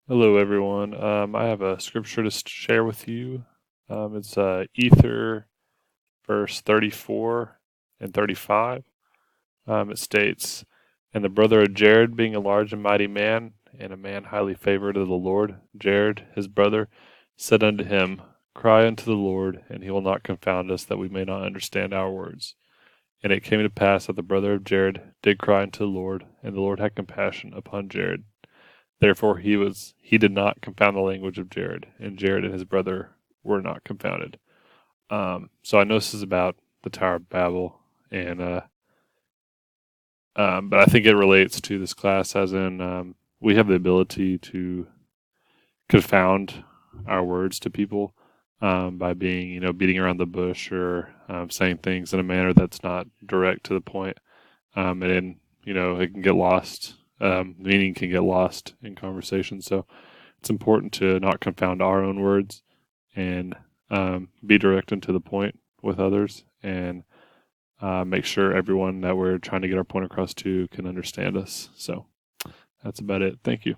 Hello, everyone. I have a scripture to share with you. It's Ether, verse 34 and 35. It states, "And the brother of Jared, being a large and mighty man, and a man highly favored of the Lord, Jared, his brother, said unto him, Cry unto the Lord, and he will not confound us, that we may not understand our words. And it came to pass that the brother of Jared did cry unto the Lord, and the Lord had compassion upon Jared. Therefore he did not confound the language of Jared, and Jared and his brother were not confounded." So I know this is about the Tower of Babel, and but I think it relates to this class, as in we have the ability to confound our words to people by being, beating around the bush or saying things in a manner that's not direct to the point, and it can get lost. Meaning can get lost in conversation. So it's important to not confound our own words and be direct and to the point with others, and make sure everyone that we're trying to get our point across to can understand us. So that's about it. Thank you.